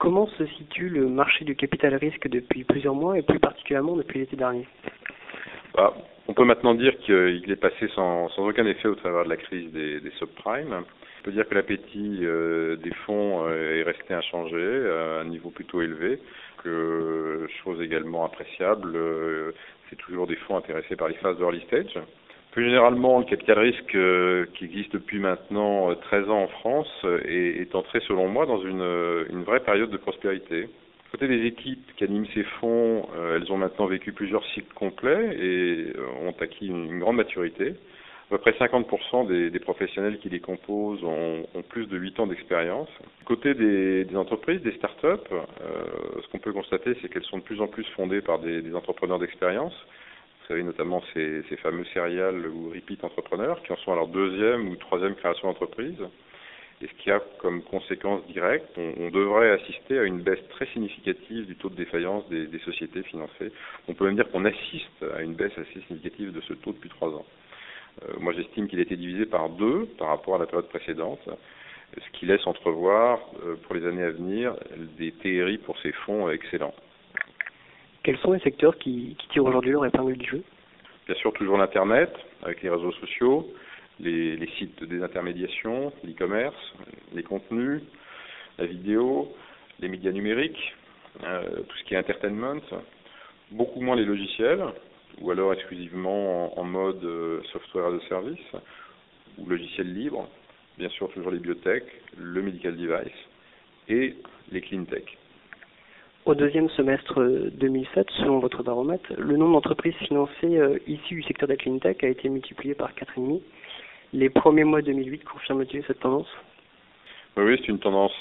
Comment se situe le marché du capital risque depuis plusieurs mois et plus particulièrement depuis l'été dernier? On peut maintenant dire qu'il est passé sans aucun effet au travers de la crise des subprimes. On peut dire que l'appétit des fonds est resté inchangé, à un niveau plutôt élevé, que chose également appréciable, c'est toujours des fonds intéressés par les phases de early stage. Plus généralement, le capital risque qui existe depuis maintenant 13 ans en France est entré, selon moi, dans une vraie période de prospérité. Côté des équipes qui animent ces fonds, elles ont maintenant vécu plusieurs cycles complets et ont acquis une grande maturité. À peu près 50% des professionnels qui les composent ont plus de 8 ans d'expérience. Côté des entreprises, des startups, ce qu'on peut constater, c'est qu'elles sont de plus en plus fondées par des entrepreneurs d'expérience. Vous savez, notamment ces fameux serial ou repeat entrepreneurs qui en sont à leur deuxième ou troisième création d'entreprise. Et ce qui a comme conséquence directe, on devrait assister à une baisse très significative du taux de défaillance des sociétés financées. On peut même dire qu'on assiste à une baisse assez significative de ce taux depuis 3 ans. Moi, j'estime qu'il a été divisé par 2 par rapport à la période précédente, ce qui laisse entrevoir pour les années à venir des TRI pour ces fonds excellents. Quels sont les secteurs qui tirent aujourd'hui leur épingle du jeu? Bien sûr, toujours l'Internet, avec les réseaux sociaux, les sites de désintermédiation, l'e-commerce, les contenus, la vidéo, les médias numériques, tout ce qui est entertainment, beaucoup moins les logiciels, ou alors exclusivement en mode software as a service, ou logiciel libre, bien sûr toujours les biotech, le medical device et les clean tech. Au deuxième semestre 2007, selon votre baromètre, le nombre d'entreprises financées issues du secteur de la clean tech a été multiplié par 4,5. Les premiers mois 2008 confirment-ils cette tendance? Oui, c'est une tendance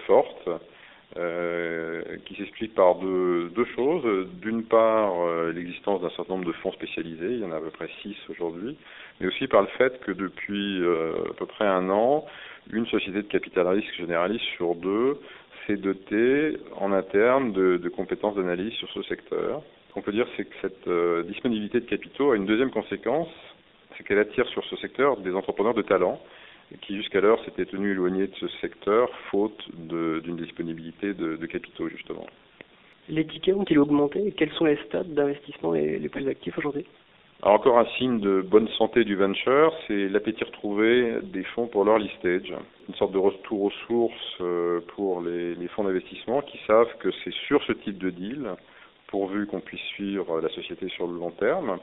forte qui s'explique par deux choses. D'une part, l'existence d'un certain nombre de fonds spécialisés, il y en a à peu près 6 aujourd'hui, mais aussi par le fait que depuis à peu près 1 an, une société de capital risque généraliste sur 2 s'est dotée en interne de compétences d'analyse sur ce secteur. Ce qu'on peut dire, c'est que cette disponibilité de capitaux a une deuxième conséquence, c'est qu'elle attire sur ce secteur des entrepreneurs de talent qui jusqu'alors s'étaient tenus éloignés de ce secteur faute d'une disponibilité de capitaux justement. Les tickets ont-ils augmenté et quels sont les stades d'investissement les plus actifs aujourd'hui? Alors encore un signe de bonne santé du venture, c'est l'appétit retrouvé des fonds pour l'early stage, une sorte de retour aux sources pour les fonds d'investissement qui savent que c'est sur ce type de deal, pourvu qu'on puisse suivre la société sur le long terme,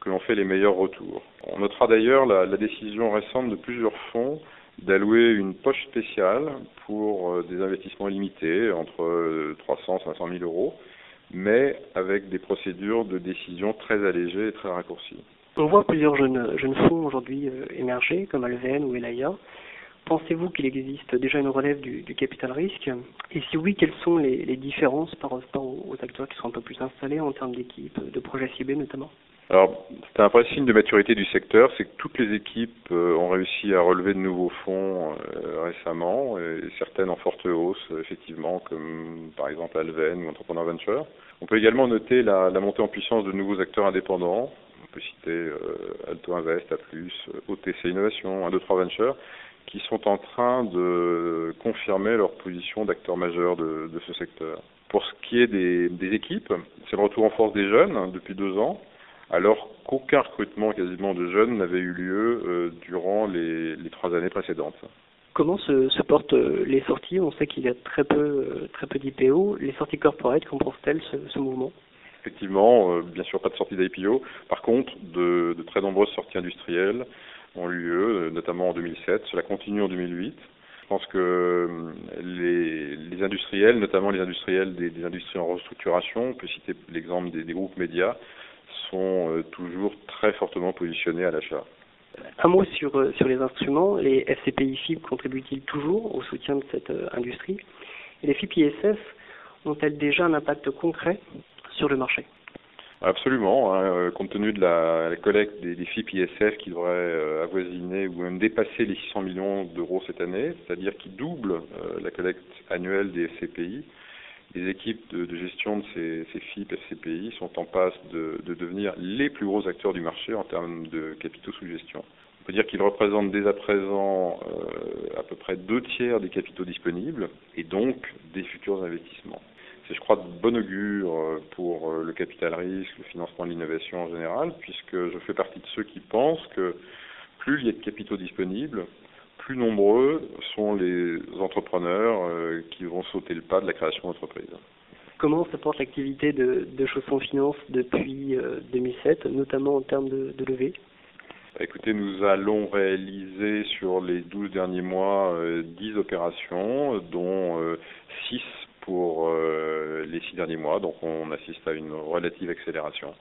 que l'on fait les meilleurs retours. On notera d'ailleurs la décision récente de plusieurs fonds d'allouer une poche spéciale pour des investissements limités, entre 300 et 500 000 euros, mais avec des procédures de décision très allégées et très raccourcies. On voit plusieurs jeunes fonds aujourd'hui émerger, comme Alven ou Elaya. Pensez-vous qu'il existe déjà une relève du capital risque? Et si oui, quelles sont les différences par rapport aux acteurs qui sont un peu plus installés en termes d'équipe, de projets ciblés notamment? Alors, c'est un vrai signe de maturité du secteur, c'est que toutes les équipes ont réussi à relever de nouveaux fonds récemment, et certaines en forte hausse, effectivement, comme par exemple Alven ou Entrepreneur Venture. On peut également noter la montée en puissance de nouveaux acteurs indépendants. On peut citer Alto Invest, A+, OTC Innovation, 1, 2, 3 Venture, qui sont en train de confirmer leur position d'acteurs majeurs de ce secteur. Pour ce qui est des équipes, c'est le retour en force des jeunes depuis 2 ans. Alors qu'aucun recrutement quasiment de jeunes n'avait eu lieu durant les 3 années précédentes. Comment se portent les sorties? On sait qu'il y a très peu d'IPO. Les sorties corporate compensent-elles ce mouvement? Effectivement, bien sûr pas de sortie d'IPO. Par contre, de très nombreuses sorties industrielles ont eu lieu, notamment en 2007. Cela continue en 2008. Je pense que les industriels, notamment les industriels des industries en restructuration, on peut citer l'exemple des groupes médias, sont toujours très fortement positionnés à l'achat. Un mot sur les instruments. Les FCPI FIB contribuent-ils toujours au soutien de cette industrie? Et les FIP ISF ont-elles déjà un impact concret sur le marché? Absolument, compte tenu de la collecte des FIP ISF qui devrait avoisiner ou même dépasser les 600 millions d'euros cette année, c'est-à-dire qui double la collecte annuelle des FCPI. Les équipes de gestion de ces FIP FCPI sont en passe de devenir les plus gros acteurs du marché en termes de capitaux sous gestion. On peut dire qu'il représente dès à présent à peu près 2/3 des capitaux disponibles et donc des futurs investissements. C'est, je crois, de bon augure pour le capital risque, le financement de l'innovation en général, puisque je fais partie de ceux qui pensent que plus il y a de capitaux disponibles, plus nombreux sont les entrepreneurs qui vont sauter le pas de la création d'entreprise. Comment se porte l'activité de Chausson Finance depuis 2007, notamment en termes de levée? Écoutez, nous allons réaliser sur les 12 derniers mois 10 opérations, dont 6 pour les 6 derniers mois, donc on assiste à une relative accélération.